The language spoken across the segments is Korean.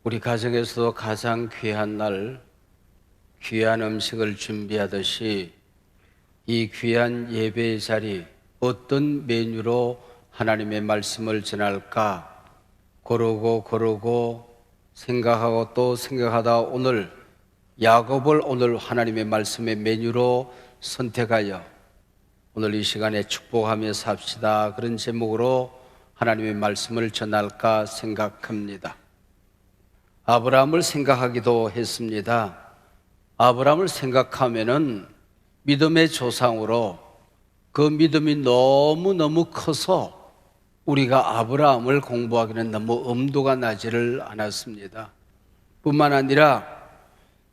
우리 가정에서도 가장 귀한 날, 귀한 음식을 준비하듯이 이 귀한 예배의 자리, 어떤 메뉴로 하나님의 말씀을 전할까 고르고 생각하고 또 생각하다 오늘 야곱을 오늘 하나님의 말씀의 메뉴로 선택하여 오늘 이 시간에 축복하며 삽시다, 그런 제목으로 하나님의 말씀을 전할까 생각합니다. 아브라함을 생각하기도 했습니다. 아브라함을 생각하면은 믿음의 조상으로 그 믿음이 너무너무 커서 우리가 아브라함을 공부하기는 너무 엄두가 나지를 않았습니다. 뿐만 아니라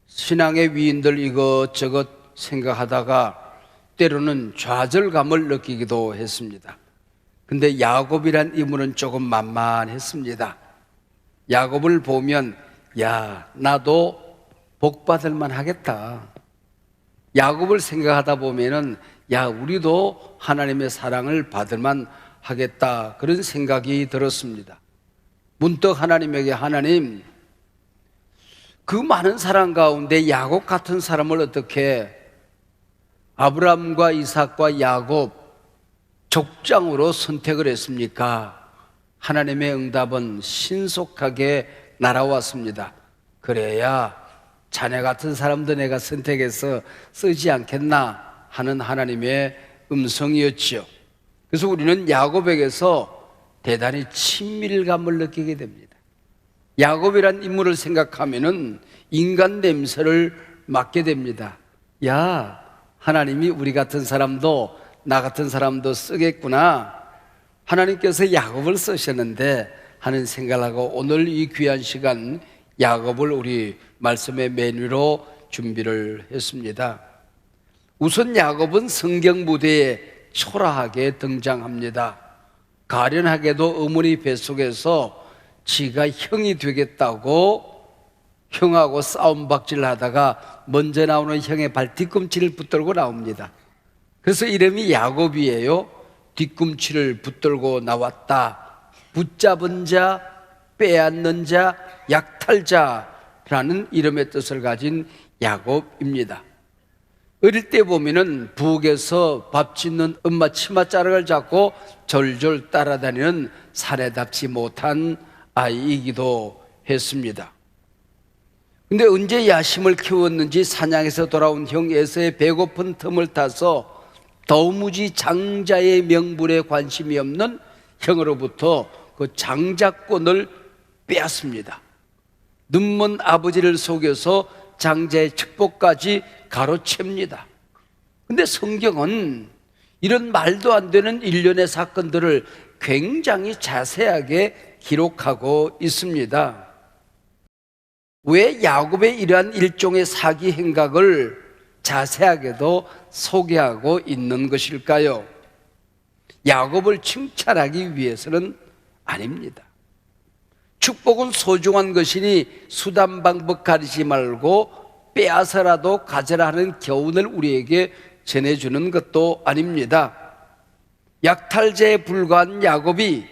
신앙의 위인들 이것저것 생각하다가 때로는 좌절감을 느끼기도 했습니다. 근데 야곱이란 인물은 조금 만만했습니다. 야곱을 보면 나도 복 받을 만 하겠다. 야곱을 생각하다 보면은 우리도 하나님의 사랑을 받을 만 하겠다, 그런 생각이 들었습니다. 문득 하나님에게, 하나님, 그 많은 사람 가운데 야곱 같은 사람을 어떻게 아브라함과 이삭과 야곱 족장으로 선택을 했습니까? 하나님의 응답은 신속하게 날아왔습니다. 그래야 자네 같은 사람도 내가 선택해서 쓰지 않겠나 하는 하나님의 음성이었지요. 그래서 우리는 야곱에게서 대단히 친밀감을 느끼게 됩니다. 야곱이란 인물을 생각하면은 인간 냄새를 맡게 됩니다. 하나님이 우리 같은 사람도, 나 같은 사람도 쓰겠구나, 하나님께서 야곱을 쓰셨는데 하는 생각을 하고 오늘 이 귀한 시간 야곱을 우리 말씀의 메뉴로 준비를 했습니다. 우선 야곱은 성경 무대에 초라하게 등장합니다. 가련하게도 어머니 뱃속에서 지가 형이 되겠다고 형하고 싸움박질을 하다가 먼저 나오는 형의 발 뒤꿈치를 붙들고 나옵니다. 그래서 이름이 야곱이에요. 뒤꿈치를 붙들고 나왔다. 붙잡은 자, 빼앗는 자, 약탈자라는 이름의 뜻을 가진 야곱입니다. 어릴 때 보면은 부엌에서 밥 짓는 엄마 치맛자락을 잡고 졸졸 따라다니는 사내답지 못한 아이이기도 했습니다. 근데 언제 야심을 키웠는지 사냥에서 돌아온 형 에서의 배고픈 틈을 타서 도무지 장자의 명분에 관심이 없는 형으로부터 그 장자권을 빼앗습니다. 눈먼 아버지를 속여서 장자의 축복까지 가로챕니다. 근데 성경은 이런 말도 안 되는 일련의 사건들을 굉장히 자세하게 기록하고 있습니다. 왜 야곱의 이러한 일종의 사기 행각을 자세하게도 소개하고 있는 것일까요? 야곱을 칭찬하기 위해서는 아닙니다. 축복은 소중한 것이니 수단 방법 가리지 말고 빼앗아라도 가져라 하는 교훈을 우리에게 전해주는 것도 아닙니다. 약탈자에 불과한 야곱이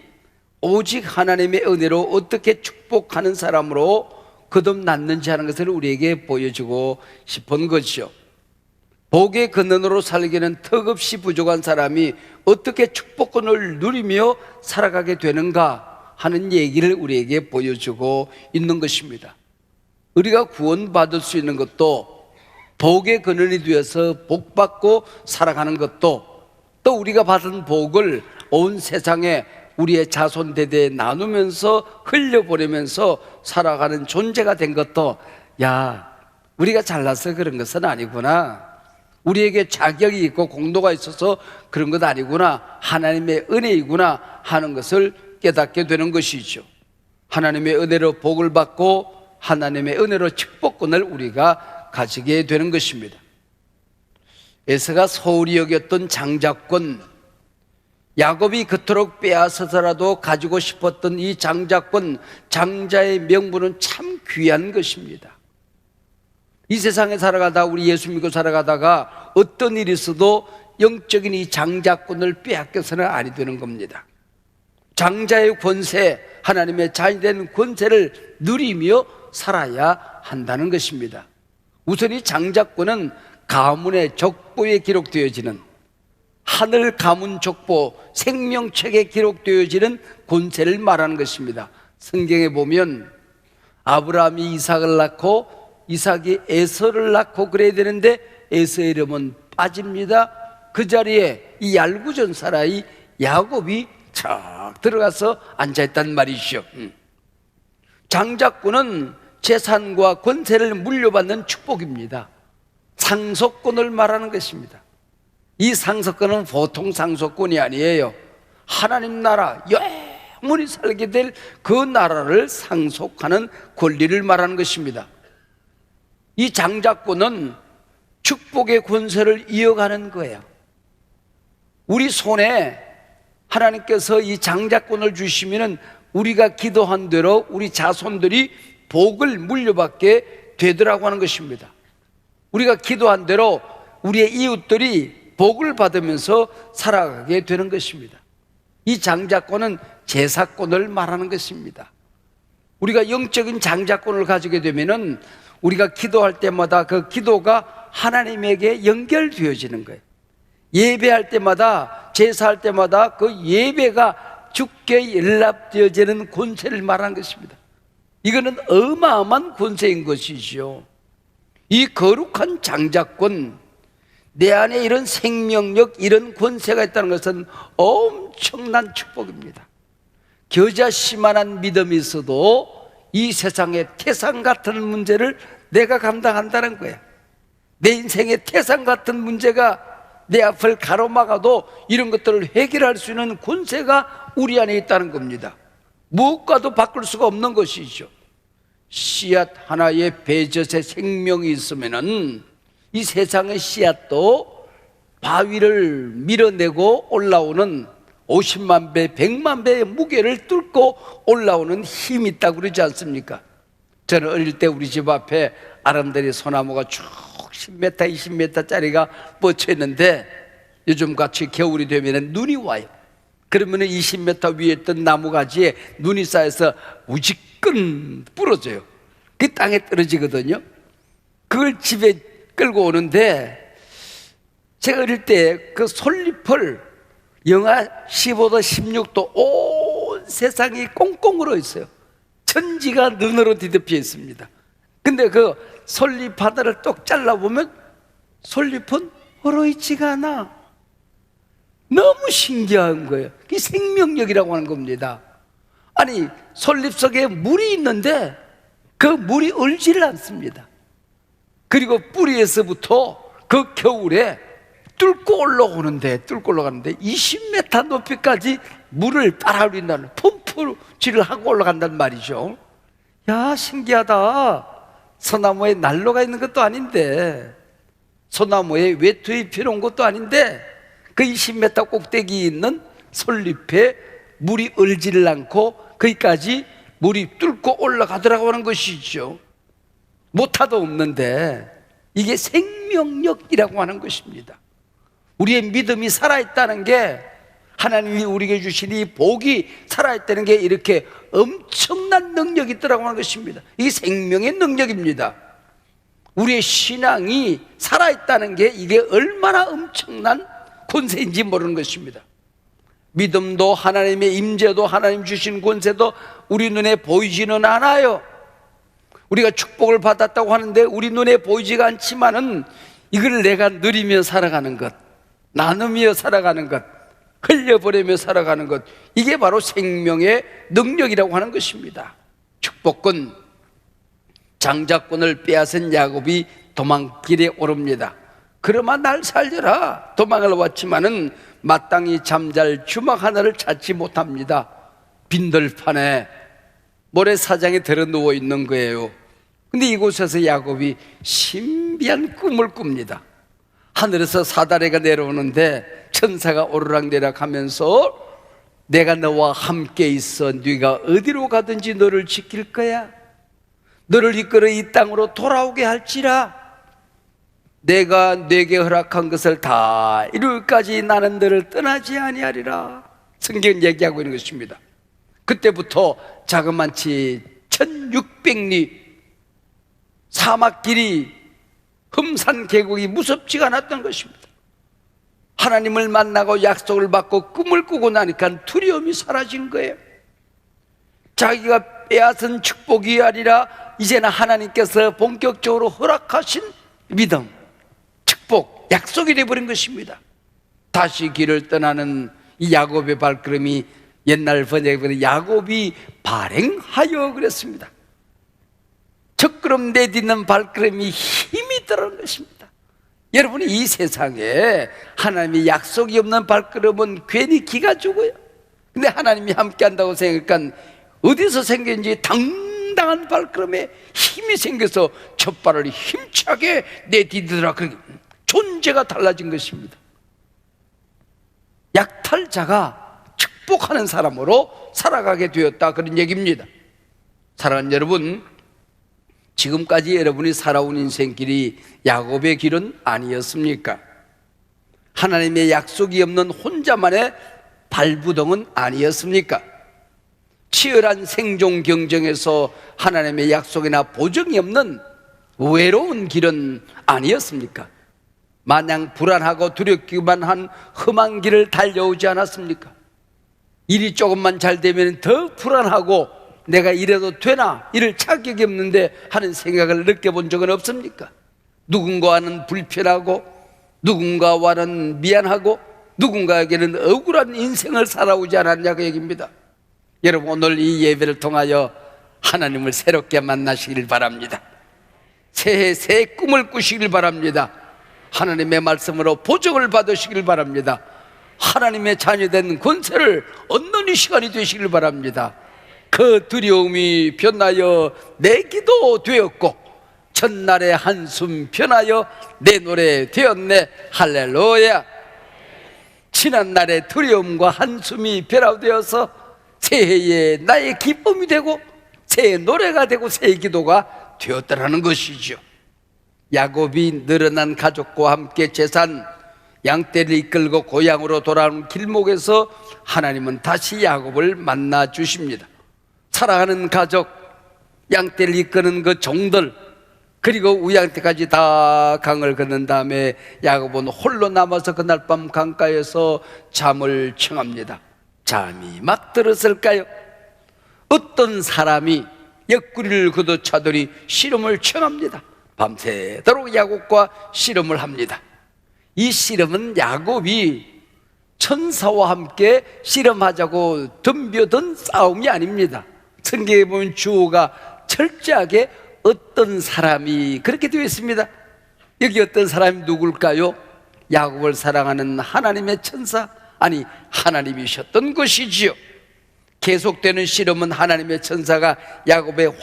오직 하나님의 은혜로 어떻게 축복하는 사람으로 거듭났는지 하는 것을 우리에게 보여주고 싶은 것이죠. 복의 근원으로 살기는 턱없이 부족한 사람이 어떻게 축복권을 누리며 살아가게 되는가 하는 얘기를 우리에게 보여주고 있는 것입니다. 우리가 구원받을 수 있는 것도, 복의 근원이 되어서 복받고 살아가는 것도, 또 우리가 받은 복을 온 세상에 우리의 자손 대대에 나누면서 흘려보내면서 살아가는 존재가 된 것도, 우리가 잘나서 그런 것은 아니구나, 우리에게 자격이 있고 공로가 있어서 그런 것 아니구나, 하나님의 은혜이구나 하는 것을 깨닫게 되는 것이죠. 하나님의 은혜로 복을 받고 하나님의 은혜로 축복권을 우리가 가지게 되는 것입니다. 에서가 소홀히 여겼던 장자권, 야곱이 그토록 빼앗아서라도 가지고 싶었던 이 장자권, 장자의 명분은 참 귀한 것입니다. 이 세상에 살아가다, 우리 예수 믿고 살아가다가 어떤 일이 있어도 영적인 이 장자권을 빼앗겨서는 아니 되는 겁니다. 장자의 권세, 하나님의 자녀이 된 권세를 누리며 살아야 한다는 것입니다. 우선 이 장자권은 가문의 족보에 기록되어지는, 하늘 가문 족보 생명책에 기록되어지는 권세를 말하는 것입니다. 성경에 보면 아브라함이 이삭을 낳고 이삭이 에서를 낳고 그래야 되는데 에서의 이름은 빠집니다. 그 자리에 이 얄궂은 사람이 야곱이 척 들어가서 앉아있단 말이죠. 장자권은 재산과 권세를 물려받는 축복입니다. 상속권을 말하는 것입니다. 이 상속권은 보통 상속권이 아니에요. 하나님 나라 영원히 살게 될 그 나라를 상속하는 권리를 말하는 것입니다. 이 장자권은 축복의 권세를 이어가는 거예요. 우리 손에 하나님께서 이 장자권을 주시면 우리가 기도한 대로 우리 자손들이 복을 물려받게 되더라고 하는 것입니다. 우리가 기도한 대로 우리의 이웃들이 복을 받으면서 살아가게 되는 것입니다. 이 장자권은 제사권을 말하는 것입니다. 우리가 영적인 장자권을 가지게 되면은 우리가 기도할 때마다 그 기도가 하나님에게 연결되어지는 거예요. 예배할 때마다, 제사할 때마다 그 예배가 주께 연락되어지는 권세를 말하는 것입니다. 이거는 어마어마한 권세인 것이죠. 이 거룩한 장자권, 내 안에 이런 생명력, 이런 권세가 있다는 것은 엄청난 축복입니다. 겨자씨만한 믿음이 있어도 이 세상의 태산 같은 문제를 내가 감당한다는 거야. 내 인생의 태산 같은 문제가 내 앞을 가로막아도 이런 것들을 해결할 수 있는 권세가 우리 안에 있다는 겁니다. 무엇과도 바꿀 수가 없는 것이죠. 씨앗 하나에 배젖의 생명이 있으면은 이 세상의 씨앗도 바위를 밀어내고 올라오는 50만 배, 100만 배의 무게를 뚫고 올라오는 힘이 있다고 그러지 않습니까? 저는 어릴 때 우리 집 앞에 아름다리 소나무가 쭉 10m, 20m짜리가 뻗쳐 있는데 요즘 같이 겨울이 되면 눈이 와요. 그러면 20m 위에 있던 나무가지에 눈이 쌓여서 우지끈 부러져요. 그 땅에 떨어지거든요. 그걸 집에 끌고 오는데 제가 어릴 때 그 솔잎을 영하 15도, 16도 온 세상이 꽁꽁 얼어 있어요. 천지가 눈으로 뒤덮여 있습니다. 근데 그 솔잎 바다를 똑 잘라보면 솔잎은 얼어있지가 않아. 너무 신기한 거예요. 이 생명력이라고 하는 겁니다. 아니, 솔잎 속에 물이 있는데 그 물이 얼지를 않습니다. 그리고 뿌리에서부터 그 겨울에 뚫고 올라가는데 20m 높이까지 물을 빨아올린다는, 펌프질을 하고 올라간단 말이죠. 야, 신기하다. 소나무에 난로가 있는 것도 아닌데, 소나무에 외투에 필요한 것도 아닌데, 그 20m 꼭대기에 있는 솔잎에 물이 얼지를 않고 거기까지 물이 뚫고 올라가더라고 하는 것이죠. 모타도 없는데 이게 생명력이라고 하는 것입니다. 우리의 믿음이 살아있다는 게, 하나님이 우리에게 주신 이 복이 살아있다는 게 이렇게 엄청난 능력이 있더라고 하는 것입니다. 이게 생명의 능력입니다. 우리의 신앙이 살아있다는 게 이게 얼마나 엄청난 권세인지 모르는 것입니다. 믿음도 하나님의 임재도 하나님 주신 권세도 우리 눈에 보이지는 않아요. 우리가 축복을 받았다고 하는데 우리 눈에 보이지가 않지만은 이걸 내가 누리며 살아가는 것, 나누며 살아가는 것, 흘려보내며 살아가는 것, 이게 바로 생명의 능력이라고 하는 것입니다. 축복권, 장자권을 빼앗은 야곱이 도망길에 오릅니다. 그러마 날 살려라. 도망을 왔지만은 마땅히 잠잘 주막 하나를 찾지 못합니다. 빈들판에 모래사장에 들어 누워 있는 거예요. 근데 이곳에서 야곱이 신비한 꿈을 꿉니다. 하늘에서 사다리가 내려오는데 천사가 오르락내리락 하면서 내가 너와 함께 있어 네가 어디로 가든지 너를 지킬 거야. 너를 이끌어 이 땅으로 돌아오게 할지라. 내가 네게 허락한 것을 다 이룰까지 나는 너를 떠나지 아니하리라. 성경은 얘기하고 있는 것입니다. 그때부터 자그만치 1600리 사막 길이 흠산 계곡이 무섭지가 않았던 것입니다. 하나님을 만나고 약속을 받고 꿈을 꾸고 나니까 두려움이 사라진 거예요. 자기가 빼앗은 축복이 아니라 이제는 하나님께서 본격적으로 허락하신 믿음, 축복, 약속이 되어버린 것입니다. 다시 길을 떠나는 이 야곱의 발걸음이 옛날 번역에 보면 야곱이 발행하여 그랬습니다. 적걸음 내딛는 발걸음이 힘이 들어간 것입니다. 여러분, 이 세상에 하나님의 약속이 없는 발걸음은 괜히 기가 죽어요. 근데 하나님이 함께 한다고 생각하니까 어디서 생겼는지 당당한 발걸음에 힘이 생겨서 첫 발을 힘차게 내디디더라. 존재가 달라진 것입니다. 약탈자가 축복하는 사람으로 살아가게 되었다, 그런 얘기입니다. 사랑하는 여러분, 지금까지 여러분이 살아온 인생길이 야곱의 길은 아니었습니까? 하나님의 약속이 없는 혼자만의 발부동은 아니었습니까? 치열한 생존 경쟁에서 하나님의 약속이나 보증이 없는 외로운 길은 아니었습니까? 마냥 불안하고 두렵기만 한 험한 길을 달려오지 않았습니까? 일이 조금만 잘 되면 더 불안하고 내가 이래도 되나, 이럴 자격이 없는데 하는 생각을 느껴본 적은 없습니까? 누군가와는 불편하고 누군가와는 미안하고 누군가에게는 억울한 인생을 살아오지 않았냐, 그 얘기입니다. 여러분, 오늘 이 예배를 통하여 하나님을 새롭게 만나시길 바랍니다. 새해 새 꿈을 꾸시길 바랍니다. 하나님의 말씀으로 보증을 받으시길 바랍니다. 하나님의 자녀된 권세를 얻는 이 시간이 되시길 바랍니다. 그 두려움이 변하여 내 기도 되었고 첫날의 한숨 변하여 내 노래 되었네. 할렐루야. 지난날의 두려움과 한숨이 변화되어서 새해에 나의 기쁨이 되고 새해 노래가 되고 새해 기도가 되었다라는 것이죠. 야곱이 늘어난 가족과 함께 재산 양떼를 이끌고 고향으로 돌아오는 길목에서 하나님은 다시 야곱을 만나 주십니다. 사랑하는 가족, 양떼를 이끄는 그 종들, 그리고 우양떼까지 다 강을 건넌 다음에 야곱은 홀로 남아서 그날 밤 강가에서 잠을 청합니다. 잠이 막 들었을까요? 어떤 사람이 옆구리를 걷어차더니 씨름을 청합니다. 밤새도록 야곱과 씨름을 합니다. 이 씨름은 야곱이 천사와 함께 씨름하자고 덤벼든 싸움이 아닙니다. 성경에 보면 주어가 철저하게 어떤 사람이 그렇게 되어 있습니다. 여기 어떤 사람이 누굴까요? 야곱을 사랑하는 하나님의 천사, 아니 하나님이셨던 것이지요. 계속되는 씨름은 하나님의 천사가 야곱의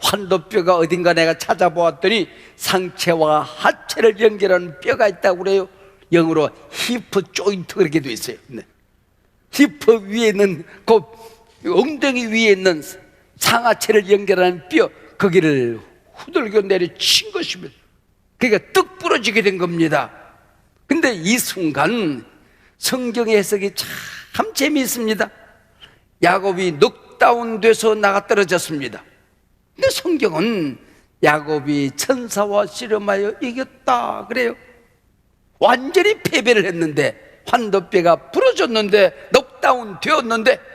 환도뼈가 어딘가 내가 찾아보았더니 상체와 하체를 연결하는 뼈가 있다고 그래요. 영어로 히프 조인트 그렇게 되어 있어요. 네. 히프 위에 있는 그 엉덩이 위에 있는 상하체를 연결하는 뼈, 거기를 후들겨 내려친 것입니다. 그러니까 뚝 부러지게 된 겁니다. 근데 이 순간 성경의 해석이 참 재미있습니다. 야곱이 넉다운돼서 나가 떨어졌습니다. 근데 성경은 야곱이 천사와 씨름하여 이겼다 그래요. 완전히 패배를 했는데, 환도뼈가 부러졌는데, 넉다운 되었는데,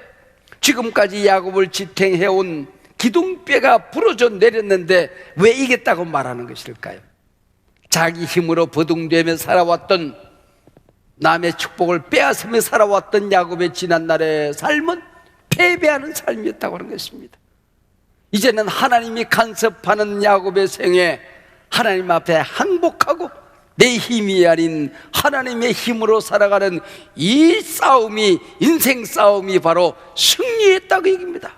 지금까지 야곱을 지탱해온 기둥뼈가 부러져 내렸는데 왜 이겼다고 말하는 것일까요? 자기 힘으로 버둥대며 살아왔던, 남의 축복을 빼앗으며 살아왔던 야곱의 지난날의 삶은 패배하는 삶이었다고 하는 것입니다. 이제는 하나님이 간섭하는 야곱의 생에 하나님 앞에 항복하고 내 힘이 아닌 하나님의 힘으로 살아가는 이 싸움이, 인생 싸움이 바로 승리했다고 얘기입니다.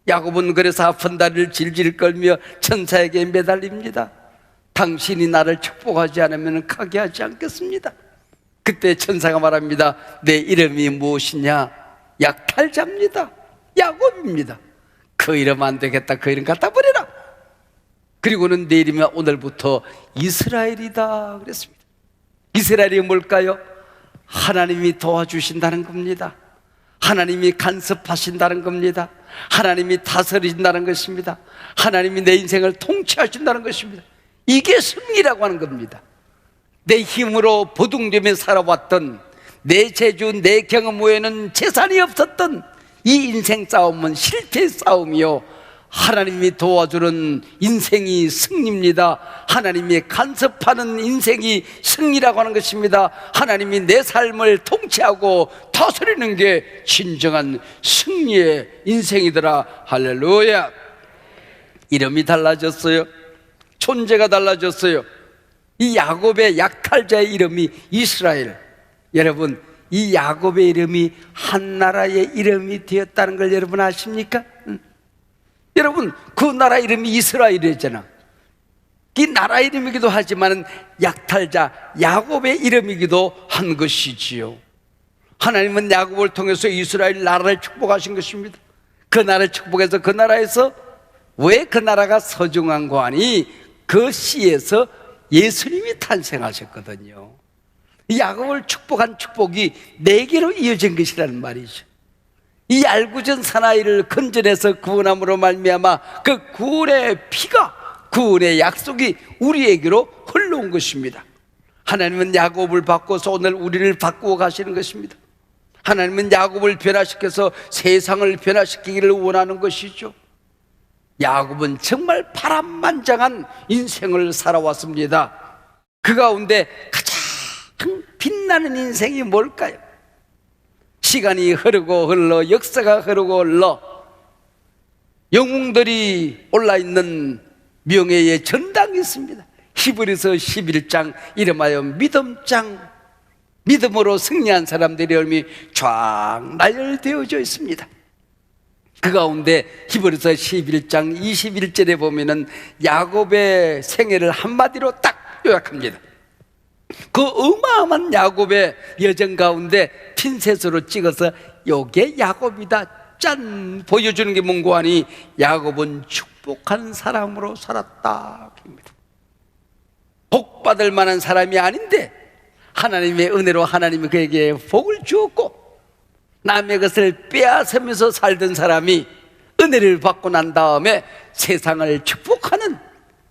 야곱은 그래서 아픈 다리를 질질 끌며 천사에게 매달립니다. 당신이 나를 축복하지 않으면 가게 하지 않겠습니다. 그때 천사가 말합니다. 내 이름이 무엇이냐? 약탈자입니다. 야곱입니다. 그 이름 안 되겠다. 그 이름 갖다 버려라. 그리고는 내 이름이 오늘부터 이스라엘이다 그랬습니다. 이스라엘이 뭘까요? 하나님이 도와주신다는 겁니다. 하나님이 간섭하신다는 겁니다. 하나님이 다스리신다는 것입니다. 하나님이 내 인생을 통치하신다는 것입니다. 이게 승리라고 하는 겁니다. 내 힘으로 보둥대며 살아왔던, 내 재주, 내 경험 외에는 재산이 없었던 이 인생 싸움은 실패의 싸움이요, 하나님이 도와주는 인생이 승리입니다. 하나님이 간섭하는 인생이 승리라고 하는 것입니다. 하나님이 내 삶을 통치하고 다스리는 게 진정한 승리의 인생이더라. 할렐루야. 이름이 달라졌어요. 존재가 달라졌어요. 이 야곱의 약탈자의 이름이 이스라엘. 여러분, 이 야곱의 이름이 한 나라의 이름이 되었다는 걸 여러분 아십니까? 여러분, 그 나라 이름이 이스라엘이었잖아. 이 나라 이름이기도 하지만 약탈자 야곱의 이름이기도 한 것이지요. 하나님은 야곱을 통해서 이스라엘 나라를 축복하신 것입니다. 그 나라를 축복해서 그 나라에서, 왜 그 나라가 서중한 하니 그 씨에서 예수님이 탄생하셨거든요. 이 야곱을 축복한 축복이 네 개로 이어진 것이라는 말이죠. 이 알구전 사나이를 건져내서 구원함으로 말미암아 그 구원의 피가, 구원의 약속이 우리에게로 흘러온 것입니다. 하나님은 야곱을 바꿔서 오늘 우리를 바꾸어 가시는 것입니다. 하나님은 야곱을 변화시켜서 세상을 변화시키기를 원하는 것이죠. 야곱은 정말 파란만장한 인생을 살아왔습니다. 그 가운데 가장 빛나는 인생이 뭘까요? 시간이 흐르고 흘러, 역사가 흐르고 흘러 영웅들이 올라있는 명예의 전당이 있습니다. 히브리서 11장 이름하여 믿음장, 믿음으로 승리한 사람들의 이름이 쫙 나열되어져 있습니다. 그 가운데 히브리서 11장 21절에 보면은 야곱의 생애를 한마디로 딱 요약합니다. 그 어마어마한 야곱의 여정 가운데 핀셋으로 찍어서 요게 야곱이다, 짠, 보여주는 게 뭔고 하니 야곱은 축복한 사람으로 살았다. 복 받을 만한 사람이 아닌데 하나님의 은혜로 하나님이 그에게 복을 주었고, 남의 것을 빼앗으면서 살던 사람이 은혜를 받고 난 다음에 세상을 축복하는,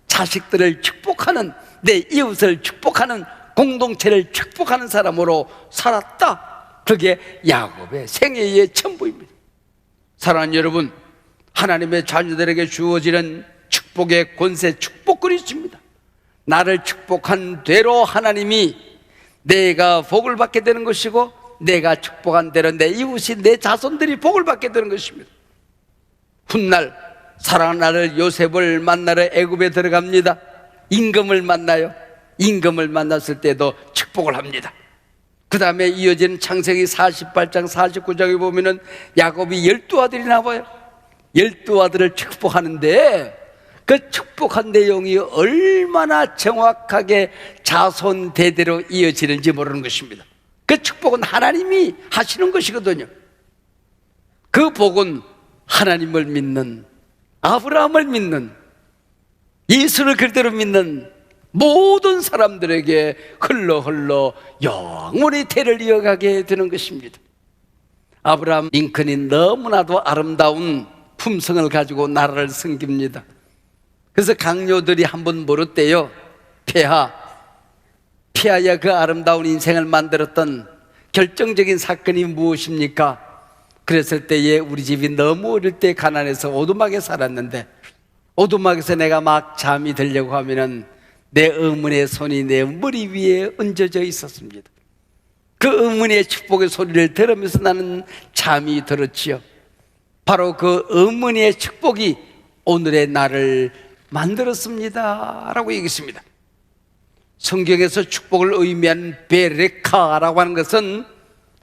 자식들을 축복하는, 내 이웃을 축복하는, 공동체를 축복하는 사람으로 살았다. 그게 야곱의 생애의 전부입니다. 사랑하는 여러분, 하나님의 자녀들에게 주어지는 축복의 권세, 축복권이 있습니다. 나를 축복한 대로 하나님이 내가 복을 받게 되는 것이고, 내가 축복한 대로 내 이웃이, 내 자손들이 복을 받게 되는 것입니다. 훗날 사랑하는 아들 요셉을 만나러 애굽에 들어갑니다. 임금을 만나요. 임금을 만났을 때도 축복을 합니다. 그 다음에 이어지는 창세기 48장 49장에 보면은 야곱이 12아들이 나와요. 12아들을 축복하는데 그 축복한 내용이 얼마나 정확하게 자손 대대로 이어지는지 모르는 것입니다. 그 축복은 하나님이 하시는 것이거든요. 그 복은 하나님을 믿는, 아브라함을 믿는, 예수를 그대로 믿는 모든 사람들에게 흘러 영원히 대를 이어가게 되는 것입니다. 아브라함 링컨이 너무나도 아름다운 품성을 가지고 나라를 섬깁니다. 그래서 강요들이 한번 물었대요. 폐하야, 그 아름다운 인생을 만들었던 결정적인 사건이 무엇입니까? 그랬을 때에 우리 집이 너무 어릴 때 가난해서 오두막에 살았는데, 오두막에서 내가 막 잠이 들려고 하면은 내 어머니의 손이 내 머리 위에 얹어져 있었습니다. 그 어머니의 축복의 소리를 들으면서 나는 잠이 들었지요. 바로 그 어머니의 축복이 오늘의 나를 만들었습니다 라고 얘기했습니다. 성경에서 축복을 의미한 베레카라고 하는 것은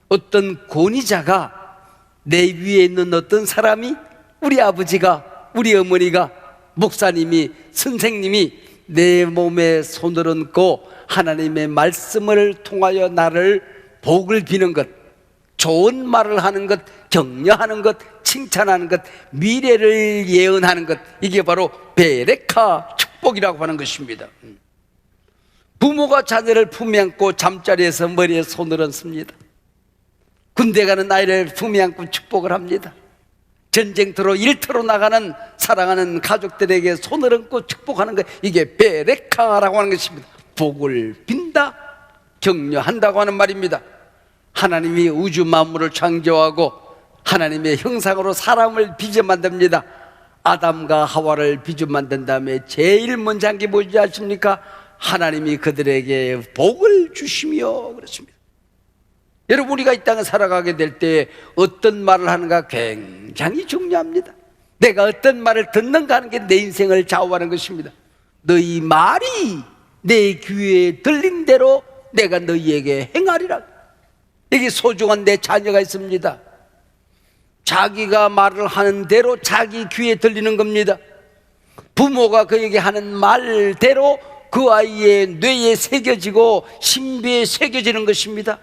어떤 권위자가, 내 위에 있는 어떤 사람이, 우리 아버지가, 우리 어머니가, 목사님이, 선생님이 내 몸에 손을 얹고 하나님의 말씀을 통하여 나를 복을 비는 것, 좋은 말을 하는 것, 격려하는 것, 칭찬하는 것, 미래를 예언하는 것, 이게 바로 베레카 축복이라고 하는 것입니다. 부모가 자녀를 품에 안고 잠자리에서 머리에 손을 얹습니다. 군대 가는 아이를 품에 안고 축복을 합니다. 전쟁터로 일터로 나가는 사랑하는 가족들에게 손을 얹고 축복하는 것, 이게 베레카라고 하는 것입니다. 복을 빈다, 격려한다고 하는 말입니다. 하나님이 우주 만물을 창조하고 하나님의 형상으로 사람을 빚어 만듭니다. 아담과 하와를 빚어 만든 다음에 제일 먼저 한 게 뭐지 아십니까? 하나님이 그들에게 복을 주시며 그렇습니다. 여러분, 우리가 이 땅에 살아가게 될 때 어떤 말을 하는가 굉장히 중요합니다. 내가 어떤 말을 듣는가 하는 게 내 인생을 좌우하는 것입니다. 너희 말이 내 귀에 들린 대로 내가 너희에게 행하리라. 여기 소중한 내 자녀가 있습니다. 자기가 말을 하는 대로 자기 귀에 들리는 겁니다. 부모가 그에게 하는 말대로 그 아이의 뇌에 새겨지고 신비에 새겨지는 것입니다.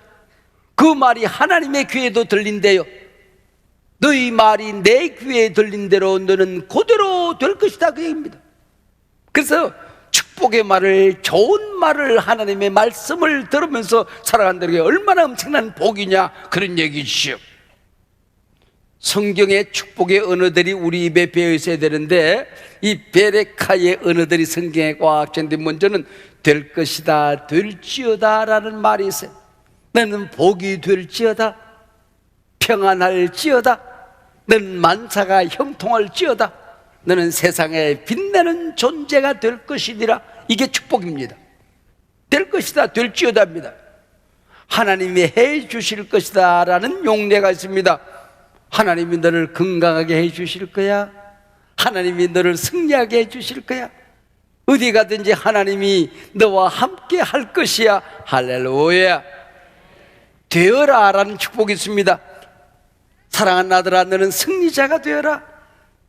그 말이 하나님의 귀에도 들린대요. 너희 말이 내 귀에 들린 대로 너는 그대로 될 것이다, 그 얘기입니다. 그래서 축복의 말을, 좋은 말을, 하나님의 말씀을 들으면서 살아간다는 게 얼마나 엄청난 복이냐, 그런 얘기죠. 성경의 축복의 언어들이 우리 입에 배어 있어야 되는데, 이 베레카의 언어들이 성경에 꽉 찼는데, 먼저는 될 것이다, 될지어다 라는 말이 있어요. 너는 복이 될지어다, 평안할지어다, 너는 만사가 형통할지어다, 너는 세상에 빛나는 존재가 될 것이니라. 이게 축복입니다. 될 것이다, 될지어다입니다. 하나님이 해 주실 것이다 라는 용례가 있습니다. 하나님이 너를 건강하게 해 주실 거야. 하나님이 너를 승리하게 해 주실 거야. 어디 가든지 하나님이 너와 함께 할 것이야. 할렐루야. 되어라 라는 축복이 있습니다. 사랑하는 아들아, 너는 승리자가 되어라.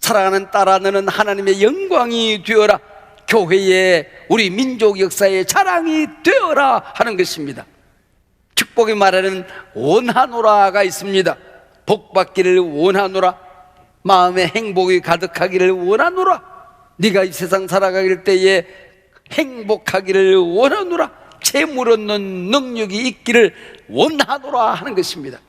사랑하는 딸아, 너는 하나님의 영광이 되어라. 교회의, 우리 민족 역사의 자랑이 되어라 하는 것입니다. 축복이 말하는 원하노라가 있습니다. 복 받기를 원하노라. 마음에 행복이 가득하기를 원하노라. 네가 이 세상 살아가길 때에 행복하기를 원하노라. 재물 얻는 능력이 있기를 원하노라 하는 것입니다.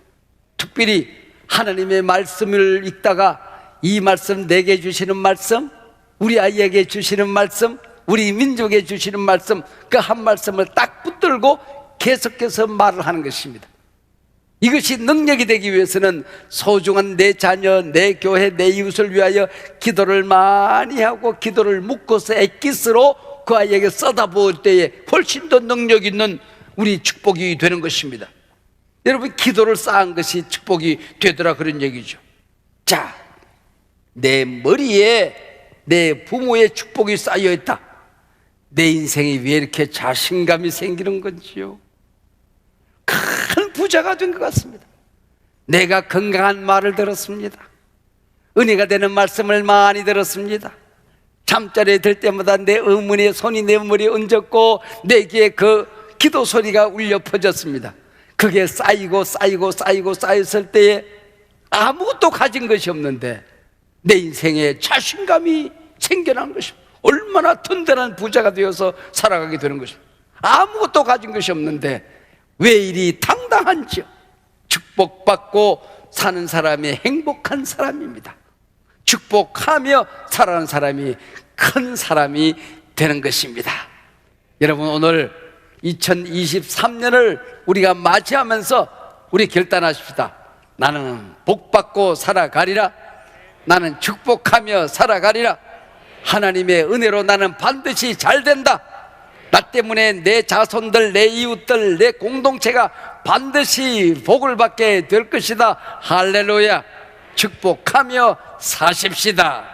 특별히 하나님의 말씀을 읽다가 이 말씀, 내게 주시는 말씀, 우리 아이에게 주시는 말씀, 우리 민족에 주시는 말씀, 그 한 말씀을 딱 붙들고 계속해서 말을 하는 것입니다. 이것이 능력이 되기 위해서는 소중한 내 자녀, 내 교회, 내 이웃을 위하여 기도를 많이 하고 기도를 묶어서 액기스로 그 아이에게 쏟아부을 때에 훨씬 더 능력 있는 우리 축복이 되는 것입니다. 여러분, 기도를 쌓은 것이 축복이 되더라, 그런 얘기죠. 자, 내 머리에 내 부모의 축복이 쌓여있다. 내 인생이 왜 이렇게 자신감이 생기는 건지요. 큰 부자가 된 것 같습니다. 내가 건강한 말을 들었습니다. 은혜가 되는 말씀을 많이 들었습니다. 잠자리에 들 때마다 내 어머니의 손이 내 머리에 얹었고 내 귀에 그 기도 소리가 울려 퍼졌습니다. 그게 쌓이고 쌓였을 때에 아무것도 가진 것이 없는데 내 인생에 자신감이 생겨난 것입니다. 얼마나 든든한 부자가 되어서 살아가게 되는 것입니다. 아무것도 가진 것이 없는데 왜 이리 당당한지요. 축복받고 사는 사람이 행복한 사람입니다. 축복하며 살아가는 사람이 큰 사람이 되는 것입니다. 여러분, 오늘 2023년을 우리가 맞이하면서 우리 결단하십시다. 나는 복받고 살아가리라. 나는 축복하며 살아가리라. 하나님의 은혜로 나는 반드시 잘 된다. 나 때문에 내 자손들, 내 이웃들, 내 공동체가 반드시 복을 받게 될 것이다. 할렐루야. 축복하며 사십시다.